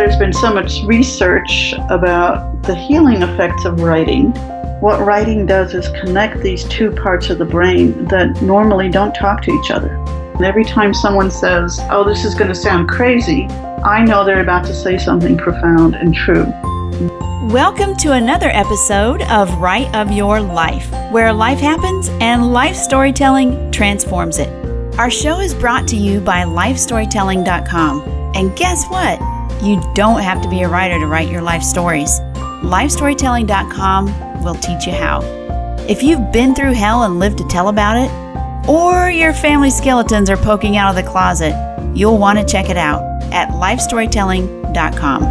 There's been so much research about the healing effects of writing. What writing does is connect these two parts of the brain that normally don't talk to each other. And every time someone says, "Oh, this is going to sound crazy," I know they're about to say something profound and true. Welcome to another episode of Write of Your Life, where life happens and life storytelling transforms it. Our show is brought to you by lifestorytelling.com. And guess what? You don't have to be a writer to write your life stories. Lifestorytelling.com will teach you how. If you've been through hell and lived to tell about it, or your family skeletons are poking out of the closet, you'll want to check it out at lifestorytelling.com.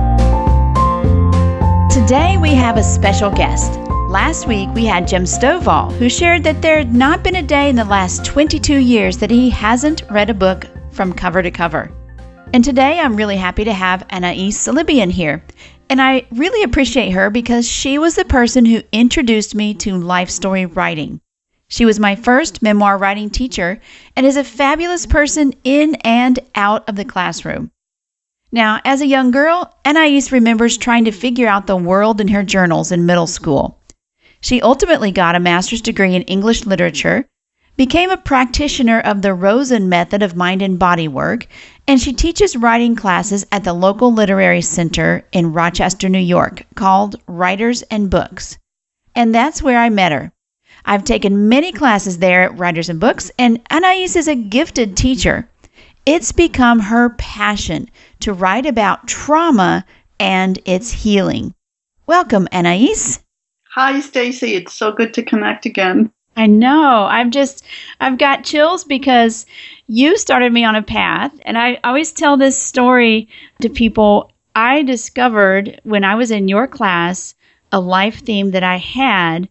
Today we have a special guest. Last week we had Jim Stovall, who shared that there had not been a day in the last 22 years that he hasn't read a book from cover to cover. And today I'm really happy to have Anais Salibian here. And I really appreciate her because she was the person who introduced me to life story writing. She was my first memoir writing teacher and is a fabulous person in and out of the classroom. Now, as a young girl, Anais remembers trying to figure out the world in her journals in middle school. She ultimately got a master's degree in English literature, became a practitioner of the Rosen method of mind and body work, and she teaches writing classes at the local literary center in Rochester, New York, called Writers and Books. And that's where I met her. I've taken many classes there at Writers and Books, and Anais is a gifted teacher. It's become her passion to write about trauma and its healing. Welcome, Anais. Hi, Stacy. It's so good to connect again. I know. I've got chills because you started me on a path, and I always tell this story to people. I discovered when I was in your class a life theme that I had,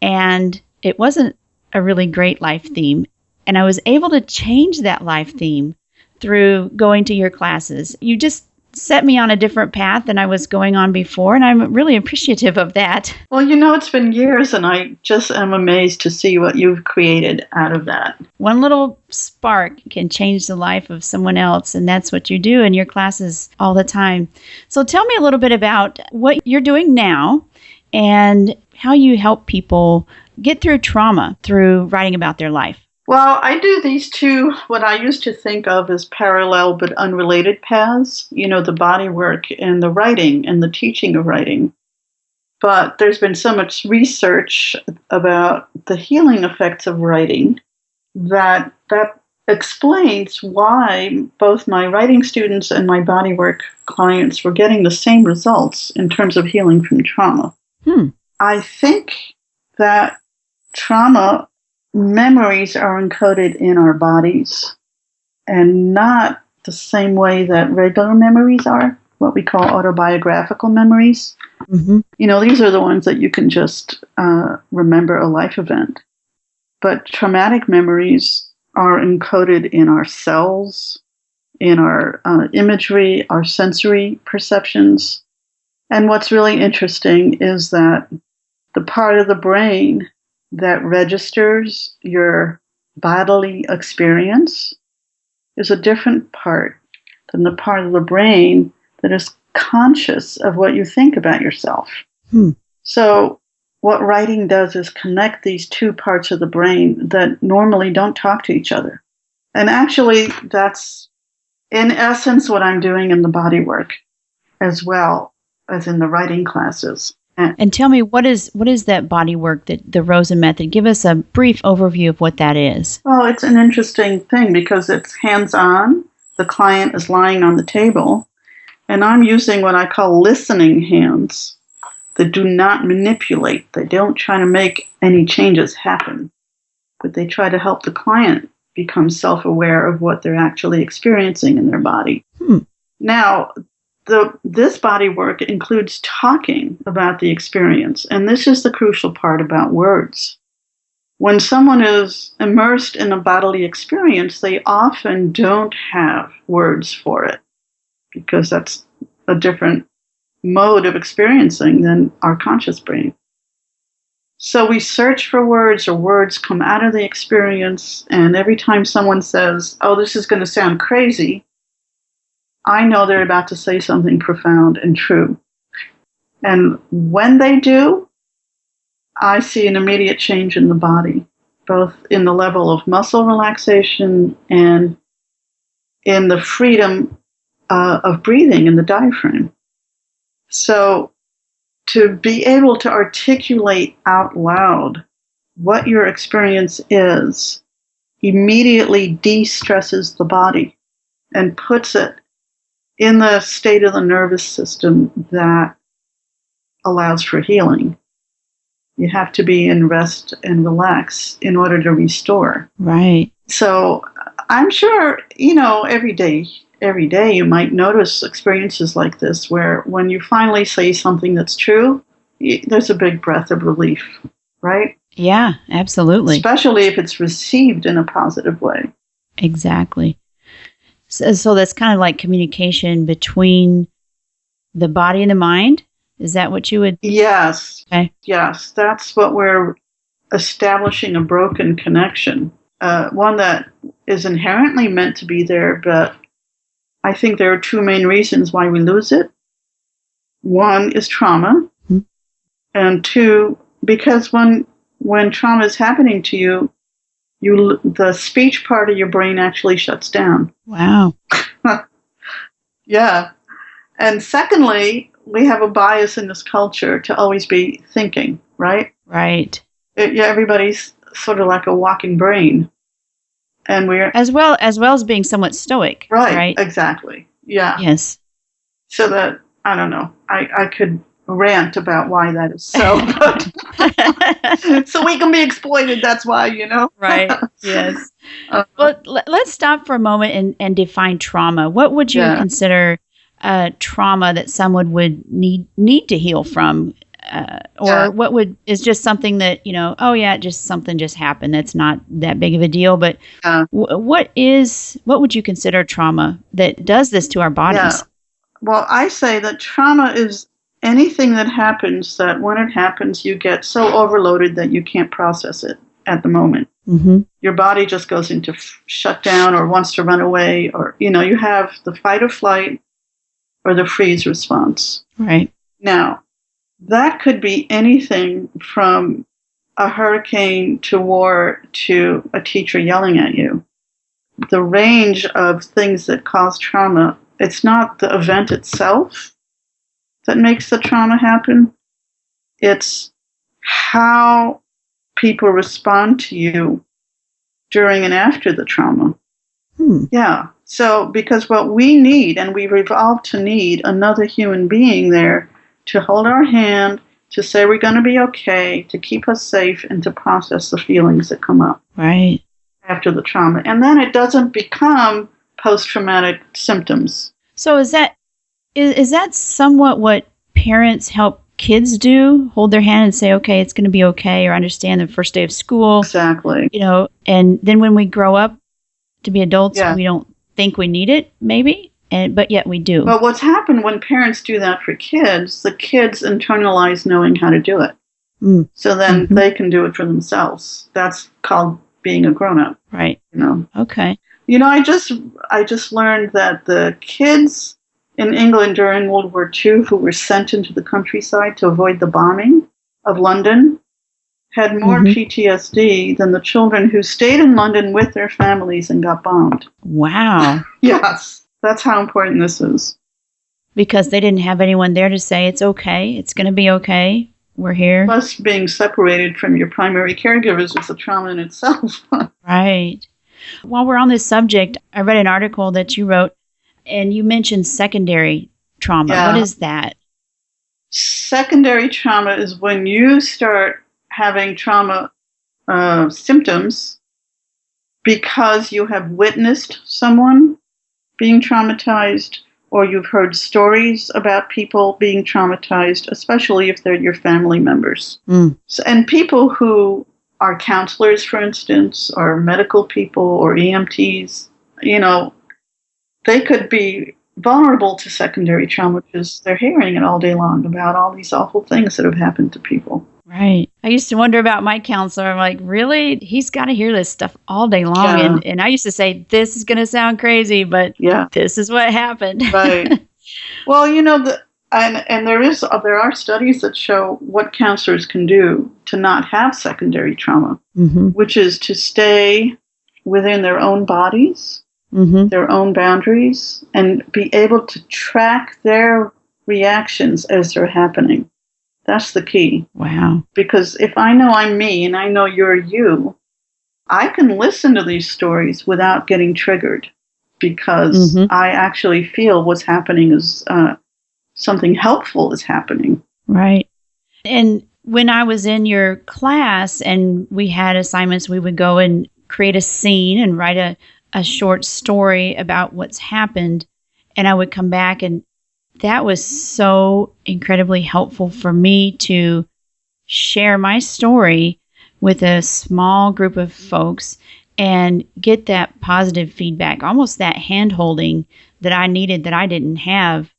and it wasn't a really great life theme. And I was able to change that life theme through going to your classes. You just set me on a different path than I was going on before, and I'm really appreciative of that. Well, it's been years, and I just am amazed to see what you've created out of that. One little spark can change the life of someone else, and that's what you do in your classes all the time. So tell me a little bit about what you're doing now and how you help people get through trauma through writing about their life. Well, I do these two, what I used to think of as parallel but unrelated paths, the body work and the writing and the teaching of writing. But there's been so much research about the healing effects of writing that explains why both my writing students and my body work clients were getting the same results in terms of healing from trauma. I think that trauma memories are encoded in our bodies and not the same way that regular memories are, what we call autobiographical memories. Mm-hmm. These are the ones that you can just remember a life event. But traumatic memories are encoded in our cells, in our imagery, our sensory perceptions. And what's really interesting is that the part of the brain that registers your bodily experience is a different part than the part of the brain that is conscious of what you think about yourself. So what writing does is connect these two parts of the brain that normally don't talk to each other. And actually, that's in essence what I'm doing in the body work as well as in the writing classes. And tell me, what is that body work, the Rosen method? Give us a brief overview of what that is. Well, it's an interesting thing because it's hands-on. The client is lying on the table, and I'm using what I call listening hands that do not manipulate. They don't try to make any changes happen, but they try to help the client become self-aware of what they're actually experiencing in their body. Now, this body work includes talking about the experience, and this is the crucial part about words. When someone is immersed in a bodily experience, they often don't have words for it because that's a different mode of experiencing than our conscious brain. So we search for words, or words come out of the experience, and every time someone says, "Oh, this is going to sound crazy," I know they're about to say something profound and true. And when they do, I see an immediate change in the body, both in the level of muscle relaxation and in the freedom of breathing in the diaphragm. So to be able to articulate out loud what your experience is immediately de-stresses the body and puts it in the state of the nervous system that allows for healing. You have to be in rest and relax in order to restore. Right. So I'm sure, every day you might notice experiences like this where when you finally say something that's true, there's a big breath of relief, right? Yeah, absolutely. Especially if it's received in a positive way. Exactly. So that's kind of like communication between the body and the mind? Is that what you would? Yes. Okay. Yes, that's what we're establishing, a broken connection. One that is inherently meant to be there, but I think there are two main reasons why we lose it. One is trauma, and two, because when trauma is happening to you, the speech part of your brain actually shuts down. Wow. Yeah. And secondly, we have a bias in this culture to always be thinking, right? Right. Everybody's sort of like a walking brain. And we're as well as being somewhat stoic. Right. Exactly. Yeah. Yes. So that, I don't know, I could rant about why that is so, but so we can be exploited. That's why, Right. Yes. Well, let's stop for a moment and define trauma. What would you consider trauma that someone would need to heal from? What is just something that, just something just happened. That's not that big of a deal. But what would you consider trauma that does this to our bodies? Yeah. Well, I say that trauma is anything that happens that when it happens, you get so overloaded that you can't process it at the moment. Mm-hmm. Your body just goes into shutdown or wants to run away, or, you have the fight or flight or the freeze response. Right. Now, that could be anything from a hurricane to war to a teacher yelling at you. The range of things that cause trauma, it's not the event itself that makes the trauma happen. It's how people respond to you during and after the trauma. Yeah. So, because what we need, and we've evolved to need another human being there to hold our hand, to say we're going to be okay, to keep us safe, and to process the feelings that come up. Right. After the trauma. And then it doesn't become post-traumatic symptoms. So is that somewhat what parents help kids do? Hold their hand and say, okay, it's going to be okay, or understand the first day of school. Exactly. And then when we grow up to be adults, we don't think we need it, maybe, but yet we do. But what's happened when parents do that for kids, the kids internalize knowing how to do it. So then they can do it for themselves. That's called being a grown-up. Right. Okay. I just learned that the kids in England during World War II who were sent into the countryside to avoid the bombing of London had more PTSD than the children who stayed in London with their families and got bombed. Wow. Yes. That's how important this is. Because they didn't have anyone there to say, it's okay, it's going to be okay, we're here. Plus, being separated from your primary caregivers is a trauma in itself. Right. While we're on this subject, I read an article that you wrote, and you mentioned secondary trauma. Yeah. What is that? Secondary trauma is when you start having trauma symptoms because you have witnessed someone being traumatized, or you've heard stories about people being traumatized, especially if they're your family members. And people who are counselors, for instance, or medical people or EMTs, they could be vulnerable to secondary trauma because they're hearing it all day long about all these awful things that have happened to people. Right. I used to wonder about my counselor. I'm like, really? He's got to hear this stuff all day long. Yeah. And I used to say, this is going to sound crazy, but Yeah. this is what happened. Right. Well, and there are studies that show what counselors can do to not have secondary trauma, which is to stay within their own bodies, their own boundaries, and be able to track their reactions as they're happening. That's the key. Wow. Because if I know I'm me and I know you're you, I can listen to these stories without getting triggered because I actually feel what's happening is something helpful is happening. Right. And when I was in your class and we had assignments, we would go and create a scene and write a short story about what's happened. And I would come back, and that was so incredibly helpful for me to share my story with a small group of folks and get that positive feedback, almost that hand-holding that I needed that I didn't have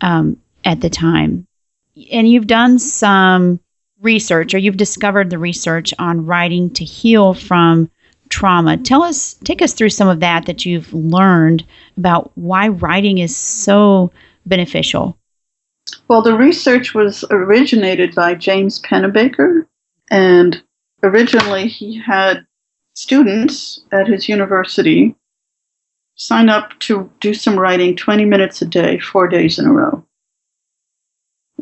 at the time. And you've done some research, or you've discovered the research on writing to heal from trauma. Take us through some of that you've learned about why writing is so beneficial. Well, the research was originated by James Pennebaker, and originally he had students at his university sign up to do some writing 20 minutes a day, 4 days in a row.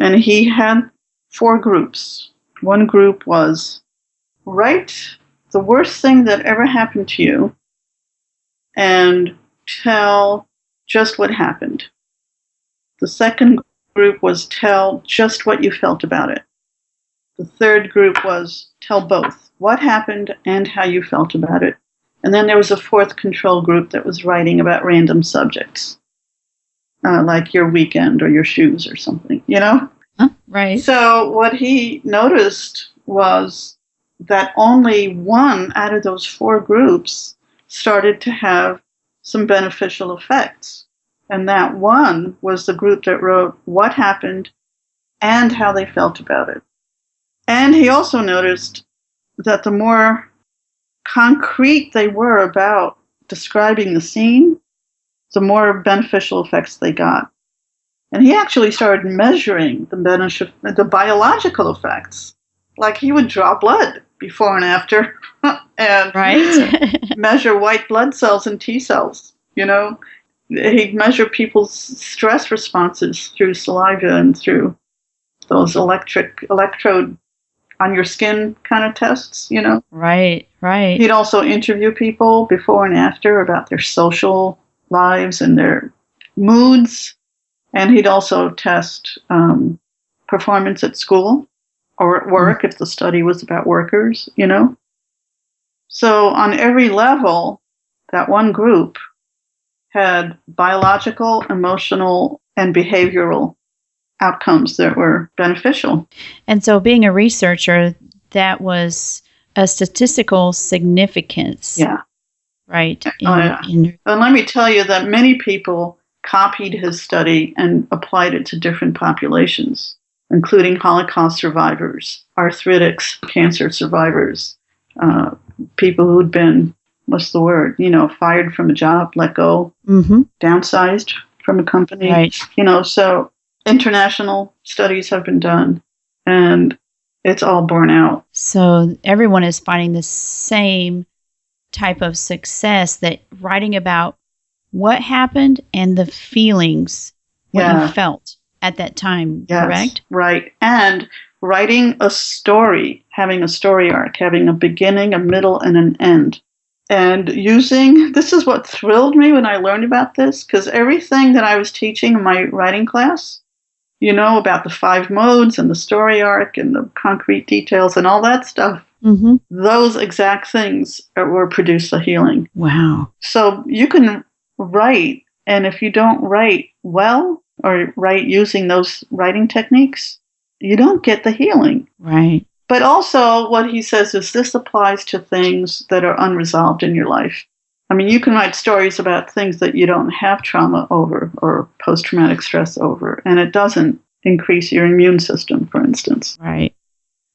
And he had 4 groups. One group was write the worst thing that ever happened to you and tell just what happened. The second group was tell just what you felt about it. The third group was tell both what happened and how you felt about it. And then there was a fourth control group that was writing about random subjects, like your weekend or your shoes or something, Right. So what he noticed was that only one out of those 4 groups started to have some beneficial effects. And that one was the group that wrote what happened and how they felt about it. And he also noticed that the more concrete they were about describing the scene, the more beneficial effects they got. And he actually started measuring the biological effects. Like he would draw blood before and after and measure white blood cells and T cells, He'd measure people's stress responses through saliva and through those electrode on your skin kind of tests, Right. He'd also interview people before and after about their social lives and their moods. And he'd also test performance at school or at work if the study was about workers, So on every level, that one group had biological, emotional, and behavioral outcomes that were beneficial. And so being a researcher, that was a statistical significance. Yeah. Right. And let me tell you that many people copied his study and applied it to different populations, including Holocaust survivors, arthritics, cancer survivors, people who'd been, fired from a job, let go, downsized from a company. Right. So international studies have been done, and it's all borne out. So everyone is finding the same type of success, that writing about what happened and the feelings, what you felt at that time, correct? Right. And writing a story, having a story arc, having a beginning, a middle, and an end. And this is what thrilled me when I learned about this, because everything that I was teaching in my writing class, about the 5 modes and the story arc and the concrete details and all that stuff, those exact things were produced the healing. Wow. So you can write, and if you don't write well or write using those writing techniques, you don't get the healing. Right. But also what he says is this applies to things that are unresolved in your life. I mean, you can write stories about things that you don't have trauma over or post-traumatic stress over, and it doesn't increase your immune system, for instance. Right.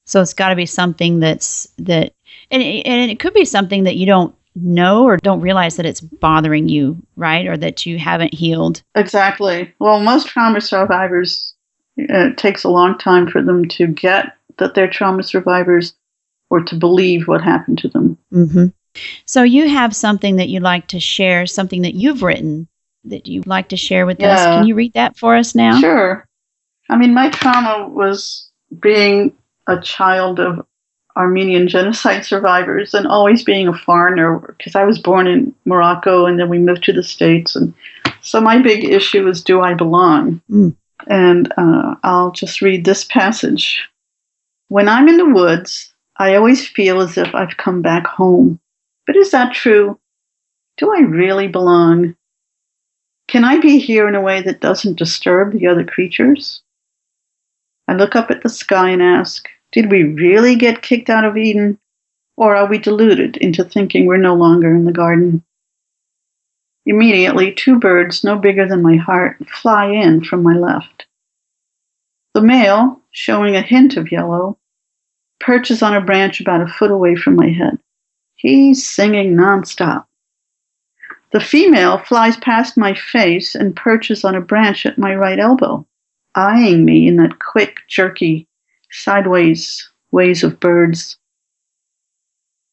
So it's got to be something and it could be something that you don't know or don't realize that it's bothering you, right? Or that you haven't healed. Exactly. Well, most trauma survivors, it takes a long time for them to get that they're trauma survivors or to believe what happened to them. Mm-hmm. So you have something that you'd like to share, something that you've written that you'd like to share with us. Can you read that for us now? Sure. I mean, my trauma was being a child of Armenian genocide survivors and always being a foreigner, because I was born in Morocco and then we moved to the States. And so my big issue is, do I belong? And I'll just read this passage. When I'm in the woods, I always feel as if I've come back home. But is that true? Do I really belong? Can I be here in a way that doesn't disturb the other creatures? I look up at the sky and ask, did we really get kicked out of Eden? Or are we deluded into thinking we're no longer in the garden? Immediately, 2 birds no bigger than my heart fly in from my left. The male, showing a hint of yellow, perches on a branch about a foot away from my head. He's singing nonstop. The female flies past my face and perches on a branch at my right elbow, eyeing me in that quick, jerky, sideways ways of birds.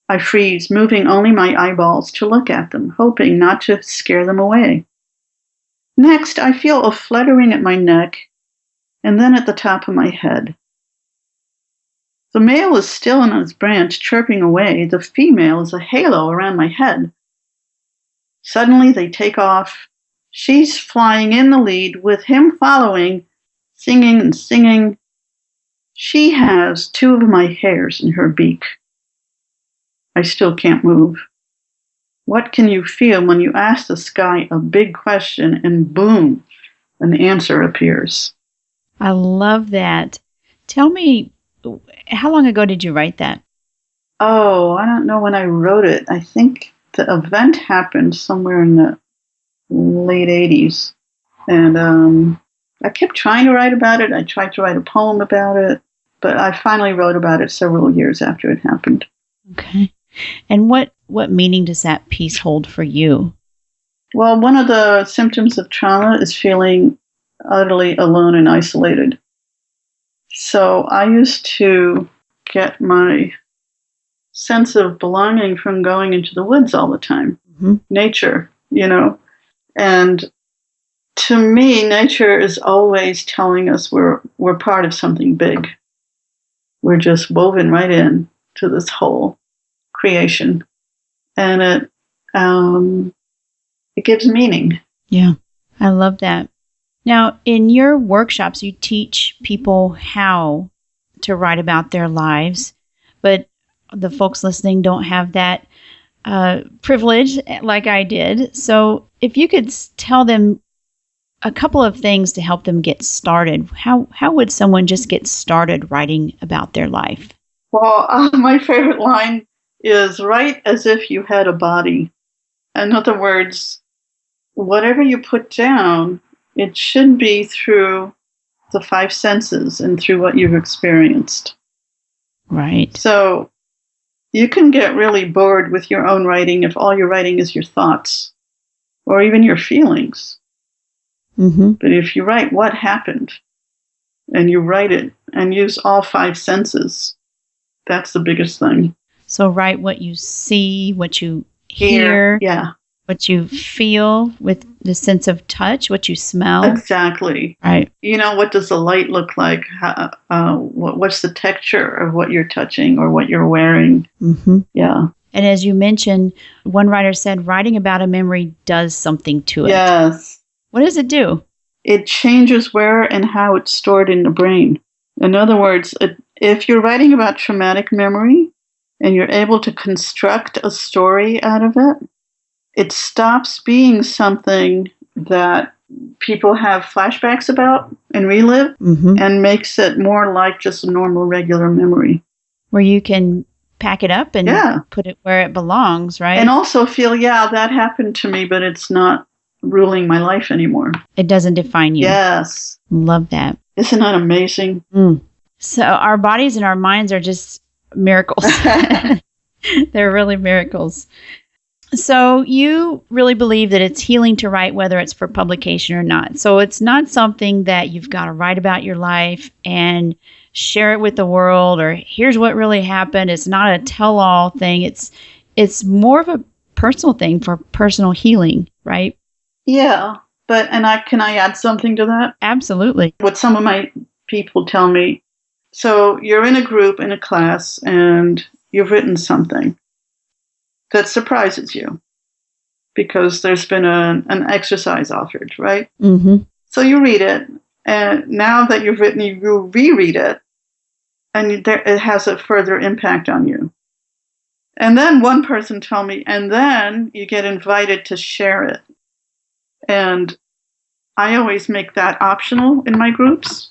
I freeze, moving only my eyeballs to look at them, hoping not to scare them away. Next, I feel a fluttering at my neck and then at the top of my head. The male is still on his branch, chirping away. The female is a halo around my head. Suddenly, they take off. She's flying in the lead, with him following, singing and singing. She has 2 of my hairs in her beak. I still can't move. What can you feel when you ask the sky a big question and boom, an answer appears? I love that. Tell me, how long ago did you write that? Oh, I don't know when I wrote it. I think the event happened somewhere in the late 80s. And I kept trying to write about it. I tried to write a poem about it, but I finally wrote about it several years after it happened. Okay. And what meaning does that piece hold for you? Well, one of the symptoms of trauma is feeling utterly alone and isolated. So I used to get my sense of belonging from going into the woods all the time. Nature, And to me, nature is always telling us we're part of something big. We're just woven right in to this whole creation. And it gives meaning. Yeah, I love that. Now, in your workshops, you teach people how to write about their lives, but the folks listening don't have that privilege like I did. So if you could tell them a couple of things to help them get started, how would someone just get started writing about their life? Well, my favorite line is, write as if you had a body. In other words, whatever you put down, it should be through the 5 senses and through what you've experienced. Right. So you can get really bored with your own writing if all you're writing is your thoughts or even your feelings. But if you write what happened and you write it and use all 5 senses, that's the biggest thing. So write what you see, what you hear, what you feel with the sense of touch, what you smell. Exactly. Right. What does the light look like? What's the texture of what you're touching or what you're wearing? Yeah. And as you mentioned, one writer said, writing about a memory does something to it. Yes. What does it do? It changes where and how it's stored in the brain. In other words, if you're writing about traumatic memory and you're able to construct a story out of it, it stops being something that people have flashbacks about and relive and makes it more like just a normal, regular memory. Where you can pack it up and put it where it belongs, right? And also feel, that happened to me, but it's not ruling my life anymore. It doesn't define you. Yes. Love that. Isn't that amazing? So our bodies and our minds are just miracles. They're really miracles. So you really believe that it's healing to write, whether it's for publication or not. So it's not something that you've got to write about your life and share it with the world, or here's what really happened. It's not a tell-all thing. It's more of a personal thing for personal healing, right? Yeah. But, can I add something to that? Absolutely. What some of my people tell me, so you're in a group, in a class, and you've written something that surprises you because there's been an exercise offered, right? Mm-hmm. So you read it, and now that you've written, you reread it, and it has a further impact on you. And then one person told me, and then you get invited to share it. And I always make that optional in my groups.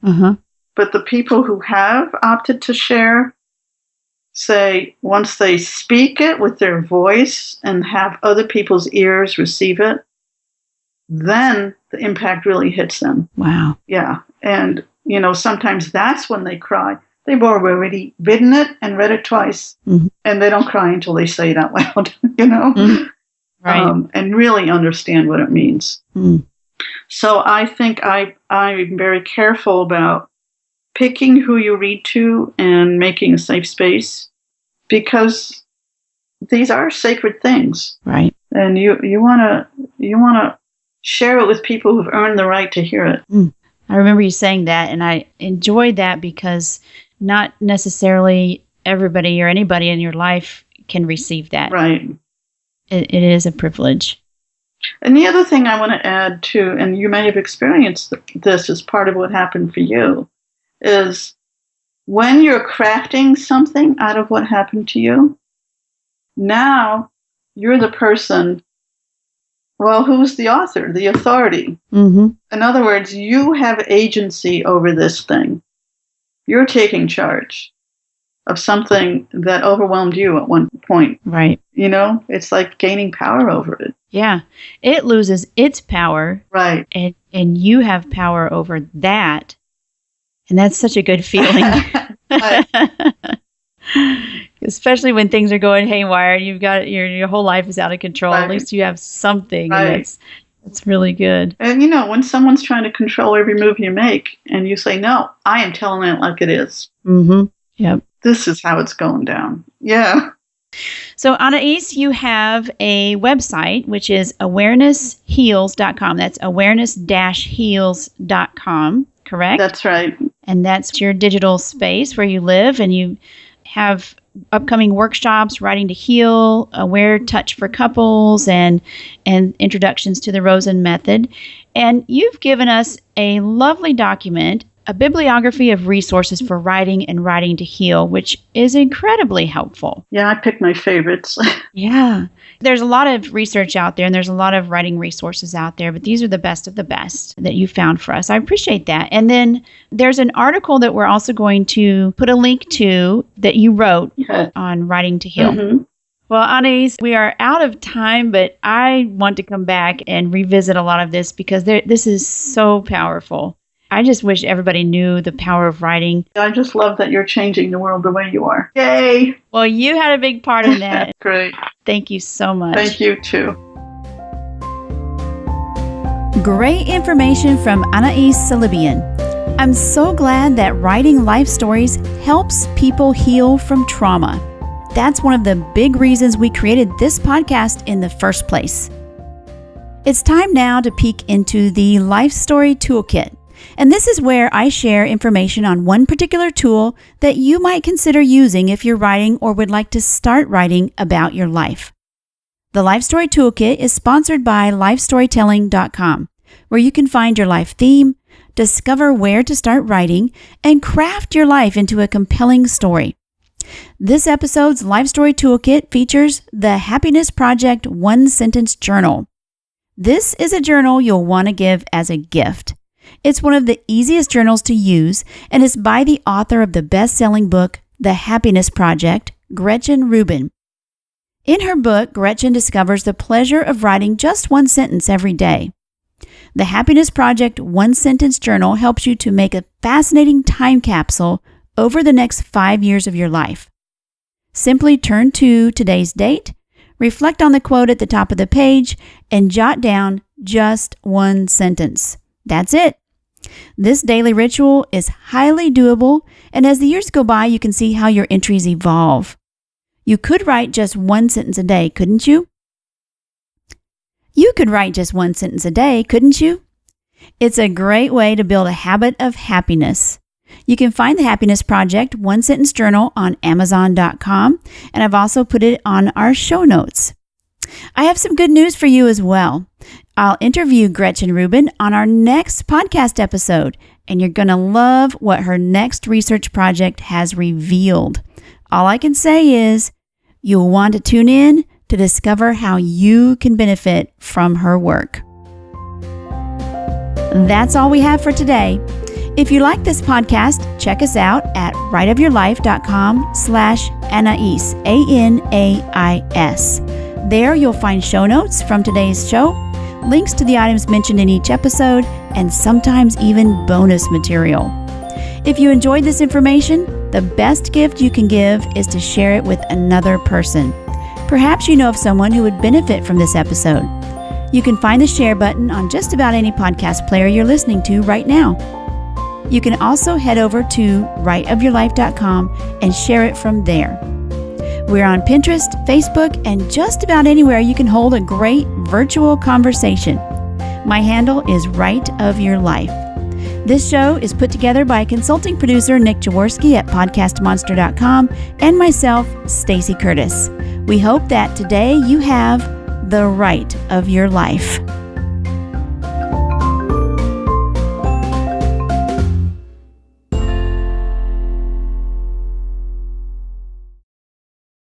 Uh-huh. But the people who have opted to share say once they speak it with their voice and have other people's ears receive it, then the impact really hits them. Wow. Yeah. And, sometimes that's when they cry. They've already written it and read it twice, mm-hmm. and they don't cry until they say it out loud, Mm-hmm. Right. And really understand what it means. Mm. So I think I'm very careful about picking who you read to and making a safe space, because these are sacred things. Right. And you want to share it with people who've earned the right to hear it. Mm. I remember you saying that, and I enjoyed that because not necessarily everybody or anybody in your life can receive that. Right. It is a privilege. And the other thing I want to add too, and you may have experienced this as part of what happened for you, is when you're crafting something out of what happened to you, now you're the person, well, who's the author, the authority? Mm-hmm. In other words, you have agency over this thing. You're taking charge of something that overwhelmed you at one point. Right. It's like gaining power over it. Yeah. It loses its power. Right. And you have power over that. And that's such a good feeling. Especially when things are going haywire. You've got your whole life is out of control. Right. At least you have something. Right. And that's really good. And when someone's trying to control every move you make and you say, no, I am telling it like it is. Mm-hmm. Yep. This is how it's going down. Yeah. So, Anais, you have a website, which is awarenessheals.com. That's awareness-heals.com, correct? That's right. And that's your digital space where you live, and you have upcoming workshops, Writing to Heal, Aware Touch for couples, and introductions to the Rosen method. And you've given us a lovely document, a bibliography of resources for writing and writing to heal, which is incredibly helpful. Yeah, I picked my favorites. Yeah. There's a lot of research out there, and there's a lot of writing resources out there, but these are the best of the best that you found for us. I appreciate that. And then there's an article that we're also going to put a link to that you wrote on Writing to Heal. Mm-hmm. Well, Anais, we are out of time, but I want to come back and revisit a lot of this because this is so powerful. I just wish everybody knew the power of writing. I just love that you're changing the world the way you are. Yay! Well, you had a big part in that. Great. Thank you so much. Thank you, too. Great information from Anais Salibian. I'm so glad that writing life stories helps people heal from trauma. That's one of the big reasons we created this podcast in the first place. It's time now to peek into the Life Story Toolkit. And this is where I share information on one particular tool that you might consider using if you're writing or would like to start writing about your life. The Life Story Toolkit is sponsored by lifestorytelling.com, where you can find your life theme, discover where to start writing, and craft your life into a compelling story. This episode's Life Story Toolkit features the Happiness Project One Sentence Journal. This is a journal you'll want to give as a gift. It's one of the easiest journals to use and is by the author of the best-selling book, The Happiness Project, Gretchen Rubin. In her book, Gretchen discovers the pleasure of writing just one sentence every day. The Happiness Project One Sentence Journal helps you to make a fascinating time capsule over the next 5 years of your life. Simply turn to today's date, reflect on the quote at the top of the page, and jot down just one sentence. That's it. This daily ritual is highly doable, and as the years go by, you can see how your entries evolve. You could write just one sentence a day, couldn't you? You could write just one sentence a day, couldn't you? It's a great way to build a habit of happiness. You can find the Happiness Project One Sentence Journal on Amazon.com, and I've also put it on our show notes. I have some good news for you as well. I'll interview Gretchen Rubin on our next podcast episode, and you're going to love what her next research project has revealed. All I can say is you'll want to tune in to discover how you can benefit from her work. That's all we have for today. If you like this podcast, check us out at rightofyourlife.com/Anais, Anais. There you'll find show notes from today's show, links to the items mentioned in each episode, and sometimes even bonus material. If you enjoyed this information, the best gift you can give is to share it with another person. Perhaps you know of someone who would benefit from this episode. You can find the share button on just about any podcast player you're listening to right now. You can also head over to rightofyourlife.com and share it from there. We're on Pinterest, Facebook, and just about anywhere you can hold a great virtual conversation. My handle is Right of Your Life. This show is put together by consulting producer Nick Jaworski at podcastmonster.com and myself, Stacy Curtis. We hope that today you have the right of your life.